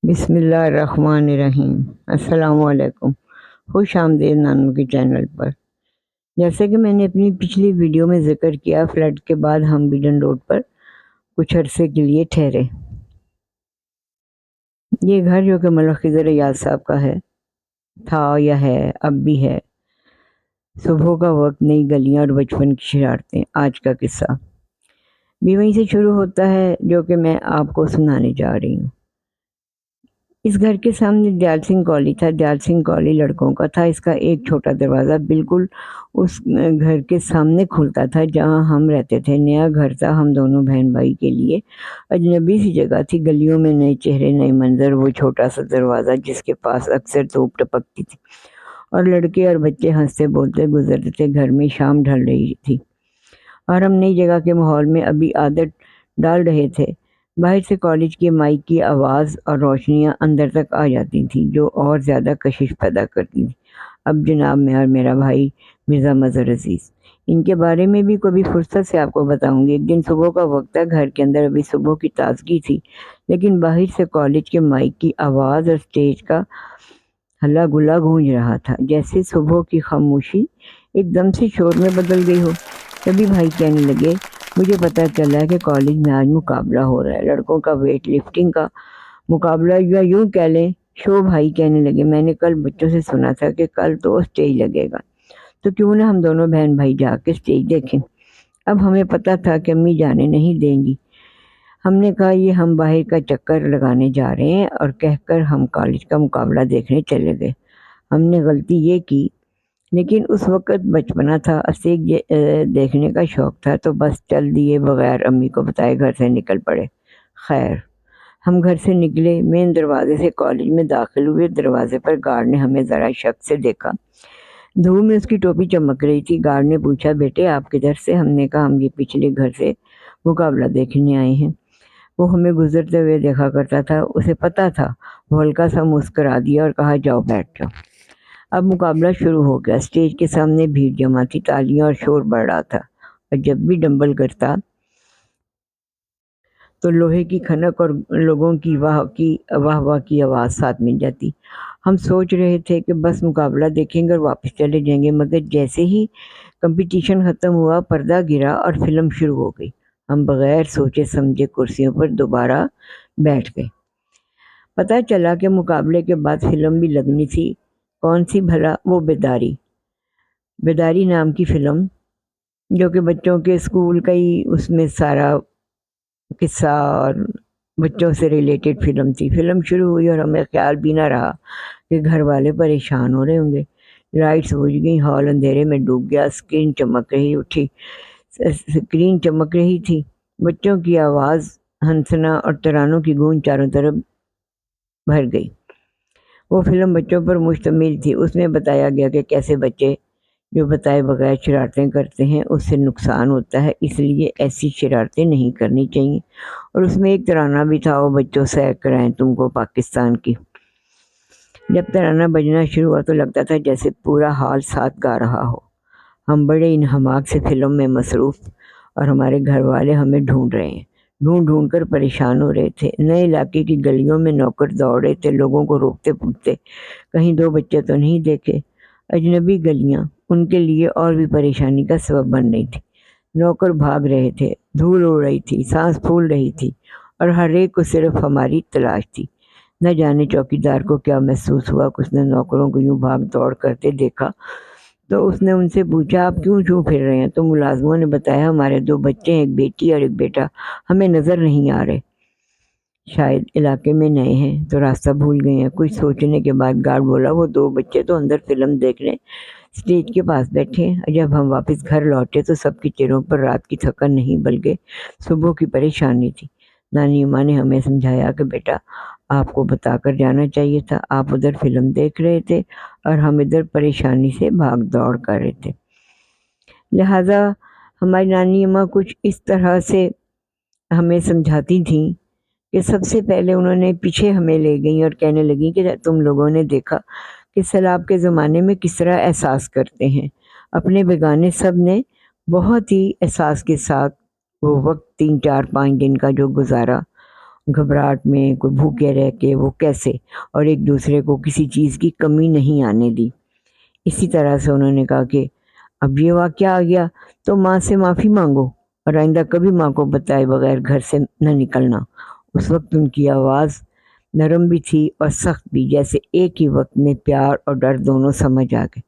بسم اللہ الرحمن الرحیم۔ السلام علیکم، خوش آمدید نانو کے چینل پر۔ جیسے کہ میں نے اپنی پچھلی ویڈیو میں ذکر کیا، فلڈ کے بعد ہم بیڈن روڈ پر کچھ عرصے کے لیے ٹھہرے۔ یہ گھر جو کہ ملک خضر ایاز صاحب کا تھا یا ہے، اب بھی ہے۔ صبح کا وقت، نئی گلیاں اور بچپن کی شرارتیں، آج کا قصہ بھی وہیں سے شروع ہوتا ہے جو کہ میں آپ کو سنانے جا رہی ہوں۔ اس گھر کے سامنے دیال سنگھ کالج تھا۔ دیال سنگھ کالج لڑکوں کا تھا۔ اس کا ایک چھوٹا دروازہ بالکل اس گھر کے سامنے کھلتا تھا جہاں ہم رہتے تھے۔ نیا گھر تھا ہم دونوں بہن بھائی کے لیے، اجنبی سی جگہ تھی، گلیوں میں نئے چہرے، نئے منظر۔ وہ چھوٹا سا دروازہ جس کے پاس اکثر دھوپ ٹپکتی تھی اور لڑکے اور بچے ہنستے بولتے گزرتے تھے۔ گھر میں شام ڈھل رہی تھی اور ہم نئی جگہ کے ماحول میں ابھی عادت ڈال رہے تھے۔ باہر سے کالج کے مائک کی آواز اور روشنیاں اندر تک آ جاتی تھیں جو اور زیادہ کشش پیدا کرتی تھیں۔ اب جناب میں اور میرا بھائی مرزا مظہر عزیز، ان کے بارے میں بھی کبھی فرصت سے آپ کو بتاؤں گی۔ ایک دن صبح کا وقت تھا، گھر کے اندر ابھی صبح کی تازگی تھی، لیکن باہر سے کالج کے مائک کی آواز اور اسٹیج کا ہلا گلا گونج رہا تھا، جیسے صبح کی خاموشی ایک دم سے شور میں بدل گئی ہو۔ تبھی بھائی کہنے لگے، مجھے پتہ چلا کہ کالج میں آج مقابلہ ہو رہا ہے، لڑکوں کا ویٹ لفٹنگ کا مقابلہ، یا یوں کہہ لیں شو۔ بھائی کہنے لگے، میں نے کل بچوں سے سنا تھا کہ کل تو اسٹیج لگے گا، تو کیوں نہ ہم دونوں بہن بھائی جا کے اسٹیج دیکھیں۔ اب ہمیں پتہ تھا کہ امی جانے نہیں دیں گی۔ ہم نے کہا یہ ہم باہر کا چکر لگانے جا رہے ہیں، اور کہہ کر ہم کالج کا مقابلہ دیکھنے چلے گئے۔ ہم نے غلطی یہ کی، لیکن اس وقت بچپنا تھا، اسٹیج دیکھنے کا شوق تھا، تو بس چل دیے بغیر امی کو بتائے گھر سے نکل پڑے۔ خیر، ہم گھر سے نکلے، مین دروازے سے کالج میں داخل ہوئے۔ دروازے پر گارڈ نے ہمیں ذرا شک سے دیکھا، دھوپ میں اس کی ٹوپی چمک رہی تھی۔ گارڈ نے پوچھا، بیٹے آپ کدھر سے؟ ہم نے کہا ہم یہ پچھلے گھر سے مقابلہ دیکھنے آئے ہیں۔ وہ ہمیں گزرتے ہوئے دیکھا کرتا تھا، اسے پتہ تھا۔ وہ ہلکا سا مسکرا دیا اور کہا، جاؤ بیٹھ جاؤ۔ اب مقابلہ شروع ہو گیا۔ اسٹیج کے سامنے بھیڑ جمع تھی، تالیاں اور شور بڑھ رہا تھا، اور جب بھی ڈمبل کرتا تو لوہے کی کھنک اور لوگوں کی واہ واہ کی آواز ساتھ مل جاتی۔ ہم سوچ رہے تھے کہ بس مقابلہ دیکھیں گے اور واپس چلے جائیں گے، مگر جیسے ہی کمپٹیشن ختم ہوا، پردہ گرا اور فلم شروع ہو گئی۔ ہم بغیر سوچے سمجھے کرسیوں پر دوبارہ بیٹھ گئے۔ پتہ چلا کہ مقابلے کے بعد فلم بھی لگنی تھی۔ کون سی بھلا؟ وہ بیداری نام کی فلم، جو کہ بچوں کے اسکول کا ہی اس میں سارا قصہ اور بچوں سے ریلیٹڈ فلم تھی۔ فلم شروع ہوئی اور ہمیں خیال بھی نہ رہا کہ گھر والے پریشان ہو رہے ہوں گے۔ لائٹس بجھ گئیں، ہال اندھیرے میں ڈوب گیا۔ اسکرین چمک رہی تھی، بچوں کی آواز، ہنسنا اور ترانوں کی گونج چاروں طرف بھر گئی۔ وہ فلم بچوں پر مشتمل تھی۔ اس میں بتایا گیا کہ کیسے بچے جو بتائے بغیر شرارتیں کرتے ہیں، اس سے نقصان ہوتا ہے، اس لیے ایسی شرارتیں نہیں کرنی چاہیے۔ اور اس میں ایک ترانہ بھی تھا، وہ بچوں سیر کرائیں تم کو پاکستان کی۔ جب ترانہ بجنا شروع ہوا تو لگتا تھا جیسے پورا ہال ساتھ گا رہا ہو۔ ہم بڑے انہماک سے فلم میں مصروف، اور ہمارے گھر والے ہمیں ڈھونڈ رہے ہیں، ڈھونڈ کر پریشان ہو رہے تھے۔ نئے علاقے کی گلیوں میں نوکر دوڑ رہے تھے، لوگوں کو روکتے پوچھتے کہیں دو بچے تو نہیں دیکھے۔ اجنبی گلیاں ان کے لیے اور بھی پریشانی کا سبب بن رہی تھی۔ نوکر بھاگ رہے تھے، دھول اڑ رہی تھی، سانس پھول رہی تھی، اور ہر ایک کو صرف ہماری تلاش تھی۔ نہ جانے چوکیدار کو کیا محسوس ہوا، کچھ نے نوکروں کو یوں بھاگ دوڑ کرتے دیکھا تو اس نے ان سے پوچھا، آپ کیوں پھر رہے ہیں؟ تو ملازموں نے بتایا، ہمارے دو بچے ہیں، ایک بیٹی اور ایک بیٹا، ہمیں نظر نہیں آ رہے، شاید علاقے میں نئے ہیں تو راستہ بھول گئے ہیں۔ کچھ سوچنے کے بعد گارڈ بولا، وہ دو بچے تو اندر فلم دیکھنے اسٹیج کے پاس بیٹھے ہیں۔ جب ہم واپس گھر لوٹے تو سب کے چہروں پر رات کی تھکن نہیں بلکہ صبح کی پریشانی تھی۔ نانی اماں نے ہمیں سمجھایا کہ بیٹا، آپ کو بتا کر جانا چاہیے تھا، آپ ادھر فلم دیکھ رہے تھے اور ہم ادھر پریشانی سے بھاگ دوڑ کر رہے تھے۔ لہٰذا ہماری نانی اماں کچھ اس طرح سے ہمیں سمجھاتی تھیں کہ سب سے پہلے انہوں نے پیچھے ہمیں لے گئیں اور کہنے لگیں کہ تم لوگوں نے دیکھا کہ سیلاب کے زمانے میں کس طرح احساس کرتے ہیں اپنے بیگانے۔ سب نے بہت ہی احساس کے ساتھ وہ وقت 3 4 5 دن کا جو گزارا، گھبراہٹ میں کوئی بھوکے رہ کے وہ کیسے، اور ایک دوسرے کو کسی چیز کی کمی نہیں آنے دی۔ اسی طرح سے انہوں نے کہا کہ اب یہ واقعہ آ گیا تو ماں سے معافی مانگو اور آئندہ کبھی ماں کو بتائے بغیر گھر سے نہ نکلنا۔ اس وقت ان کی آواز نرم بھی تھی اور سخت بھی، جیسے ایک ہی وقت میں پیار اور ڈر دونوں سمجھ آ گئے۔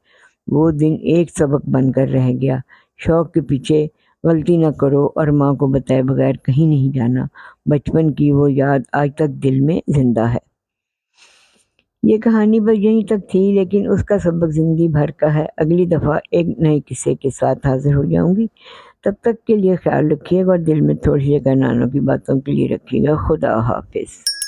وہ دن ایک سبق بن کر رہ گیا، شوق کے پیچھے غلطی نہ کرو اور ماں کو بتائے بغیر کہیں نہیں جانا۔ بچپن کی وہ یاد آج تک دل میں زندہ ہے۔ یہ کہانی بس یہیں تک تھی، لیکن اس کا سبق زندگی بھر کا ہے۔ اگلی دفعہ ایک نئے قصے کے ساتھ حاضر ہو جاؤں گی۔ تب تک کے لیے خیال رکھیے گا اور دل میں تھوڑی سی نانوں کی باتوں کے لیے رکھیے گا۔ خدا حافظ۔